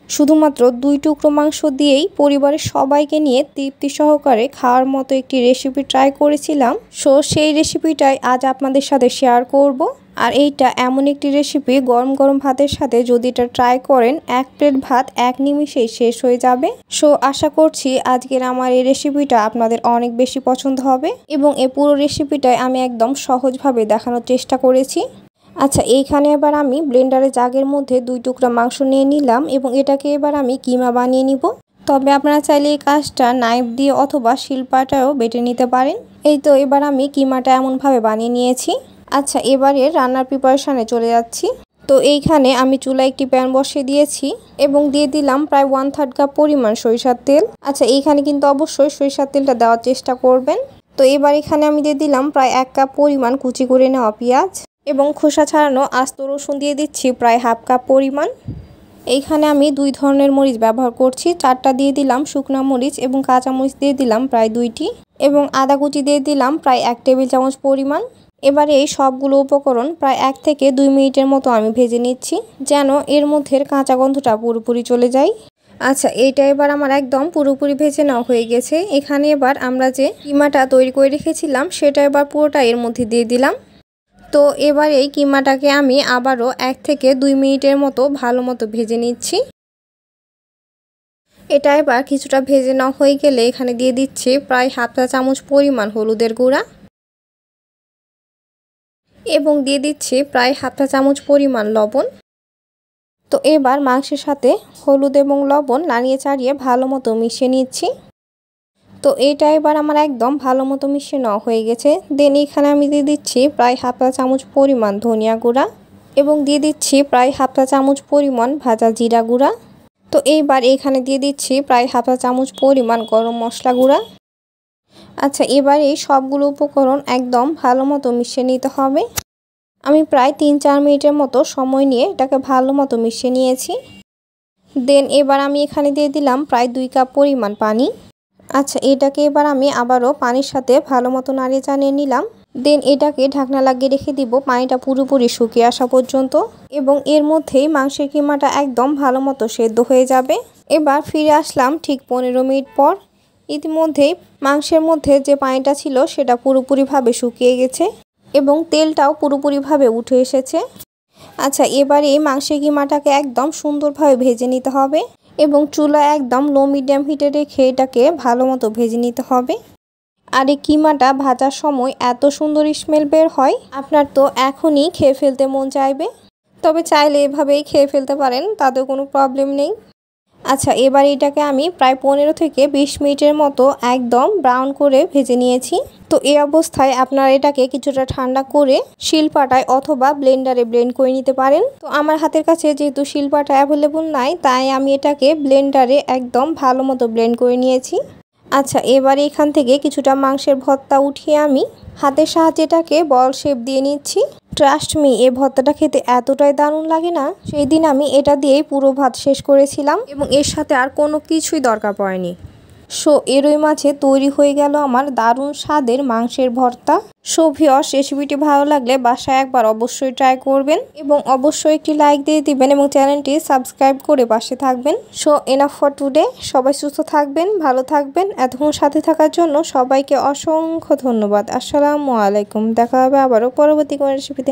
শুধুমাত্র 2 টুকরো মাংস দিয়েই পরিবারের সবাইকে নিয়ে তৃপ্তি সহকারে খাওয়ার মতো একটি রেসিপি ট্রাই করেছিলাম। সেই রেসিপিটাই আজ আপনাদের সাথে শেয়ার করব। আর এইটা এমন একটি রেসিপি, গরম গরম ভাতের সাথে যদি এটা ট্রাই করেন, 1 প্লেট ভাত 1 নিমিষেই শেষ হয়ে যাবে। আশা করছি আজকের আমার এই রেসিপিটা আপনাদের অনেক বেশি পছন্দ হবে এবং এই পুরো রেসিপিটাই আমি একদম সহজভাবে দেখানোর চেষ্টা করেছি। আচ্ছা, এইখানে এবার আমি ব্লেন্ডারে জাগের মধ্যে 2 টুকরা মাংস নিয়ে নিলাম এবং এটাকে এবার আমি কিমা বানিয়ে নিব। তবে আপনারা চাইলে এই কাজটা নাইফ দিয়ে অথবা শিলপাটাও বেটে নিতে পারেন। এই তো এবার আমি কিমাটা এমনভাবে বানিয়ে নিয়েছি। আচ্ছা, এবারে রান্নার প্রিপারেশনে চলে যাচ্ছি। তো এইখানে আমি চুলায় একটি প্যান বসিয়ে দিয়েছি এবং দিয়ে দিলাম প্রায় 1/3 কাপ পরিমাণ সরিষার তেল। আচ্ছা, এইখানে কিন্তু অবশ্যই সরিষার তেলটা দেওয়ার চেষ্টা করবেন। তো এবার এখানে আমি দিয়ে দিলাম প্রায় 1 কাপ পরিমাণ কুচি করে নেওয়া পেঁয়াজ এবং খোসা ছাড়ানো আস্ত রসুন দিয়ে দিচ্ছি প্রায় 1/2 কাপ পরিমাণ। এইখানে আমি 2 ধরনের মরিচ ব্যবহার করছি। 4টা দিয়ে দিলাম শুকনো মরিচ এবং কাঁচা মরিচ দিয়ে দিলাম প্রায় 2টি এবং আদা কুচি দিয়ে দিলাম প্রায় 1 টেবিল চামচ পরিমাণ। এবারে এই সবগুলো উপকরণ প্রায় 1 থেকে 2 মিনিটের মতো আমি ভেজে নিচ্ছি, যেন এর মধ্যে কাঁচা গন্ধটা পুরোপুরি চলে যায়। আচ্ছা, এইটা এবার আমার একদম পুরোপুরি ভেজে নেওয়া হয়ে গেছে। এখানে এবার আমরা যে কিমাটা তৈরি করে রেখেছিলাম সেটা এবার পুরোটা এর মধ্যে দিয়ে দিলাম। তো এবার এই কিমাটাকে আমি আবারও 1 থেকে 2 মিনিটের মতো ভালো মতো ভেজে নিচ্ছি। এটা এবার কিছুটা ভেজে নেওয়া হয়ে গেলে এখানে দিয়ে দিচ্ছি প্রায় 1/2 চা চামচ পরিমাণ হলুদের গুঁড়া এবং দিয়ে দিচ্ছি প্রায় 1/2 চা চামচ পরিমাণ লবণ। তো এবার মাংসের সাথে হলুদ এবং লবণ নাড়িয়ে চাড়িয়ে ভালো মতো মিশিয়ে নিচ্ছি। তো এটা এবার আমার একদম ভালো মতো মিশিয়ে নেওয়া হয়ে গেছে। দেন এখানে আমি দিয়ে দিচ্ছি প্রায় 1/2 চা চামচ পরিমাণ ধনিয়া গুঁড়া এবং দিয়ে দিচ্ছি প্রায় 1/2 চা চামচ পরিমাণ ভাজা জিরা গুঁড়া। তো এইবার এখানে দিয়ে দিচ্ছি প্রায় 1/2 চা চামচ পরিমাণ গরম মশলা গুঁড়া। আচ্ছা, এবার এই সবগুলো উপকরণ একদম ভালো মতো মিশিয়ে নিতে হবে। আমি প্রায় 3-4 মিনিটের মতো সময় নিয়ে এটাকে ভালো মতো মিশিয়ে নিয়েছি। দেন এবার আমি এখানে দিয়ে দিলাম প্রায় 2 কাপ পরিমাণ পানি। আচ্ছা, এটাকে এবার আমি আবারও পানির সাথে ভালো মতো নাড়িয়ে চাড়িয়ে নিলাম। দেন এটাকে ঢাকনা লাগিয়ে রেখে দিব পানিটা পুরোপুরি শুকিয়ে আসা পর্যন্ত এবং এর মধ্যেই মাংসের কিমাটা একদম ভালো মতো সেদ্ধ হয়ে যাবে। এবার ফিরে আসলাম ঠিক 15 মিনিট পর। ইতিমধ্যেই মাংসের মধ্যে যে পানিটা ছিল সেটা পুরোপুরিভাবে শুকিয়ে গেছে এবং তেলটাও পুরোপুরিভাবে উঠে এসেছে। আচ্ছা, এবার এই মাংসের কিমাটাকে একদম সুন্দরভাবে ভেজে নিতে হবে এবং চুলা একদম লো মিডিয়াম হিটে রেখে এটাকে ভালো মতো ভেজে নিতে হবে। আর এই কিমাটা ভাজার সময় এত সুন্দর স্মেল বের হয়, আপনার তো এখনই খেয়ে ফেলতে মন চাইবে। তবে চাইলে এভাবেই খেয়ে ফেলতে পারেন, তাতে কোনো প্রবলেম নেই। আচ্ছা, এবার এটাকে আমি প্রায় 15 থেকে 20 মিনিটের মতো একদম ব্রাউন করে ভেজে নিয়েছি। তো এই অবস্থায় আপনারা এটাকে কিছুটা ঠান্ডা করে শিলপাটায় অথবা ব্লেন্ডারে ব্লেন্ড করে নিতে পারেন। তো আমার হাতের কাছে যেহেতু শিলপাটা অ্যাভেলেবল নাই, তাই আমি এটাকে ব্লেন্ডারে একদম ভালো মতো ব্লেন্ড করে নিয়েছি। আচ্ছা, এবারে এখান থেকে কিছুটা মাংসের ভর্তা উঠিয়ে আমি হাতের সাহায্যে এটাকে বল শেপ দিয়ে নিচ্ছি। ট্রাস্ট মি, এই ভর্তাটা খেতে এতটাই দারুণ লাগে না, সেই দিন আমি এটা দিয়েই পুরো ভাত শেষ করেছিলাম এবং এর সাথে আর কোনো কিছুই দরকার পড়েনি। এরই মাঝে তৈরি হয়ে গেল আমার দারুণ স্বাদের মাংসের ভর্তা। ভিউয়ার্স, রেসিপিটি ভালো লাগলে বাসায় একবার অবশ্যই ট্রাই করবেন এবং অবশ্যই একটি লাইক দিয়ে দিবেন এবং চ্যানেলটি সাবস্ক্রাইব করে পাশে থাকবেন। Enough for today. সবাই সুস্থ থাকবেন, ভালো থাকবেন। এতক্ষণ সাথে থাকার জন্য সবাইকে অসংখ্য ধন্যবাদ। আসসালামু আলাইকুম। দেখা হবে আবারও পরবর্তী কোনো রেসিপিতে।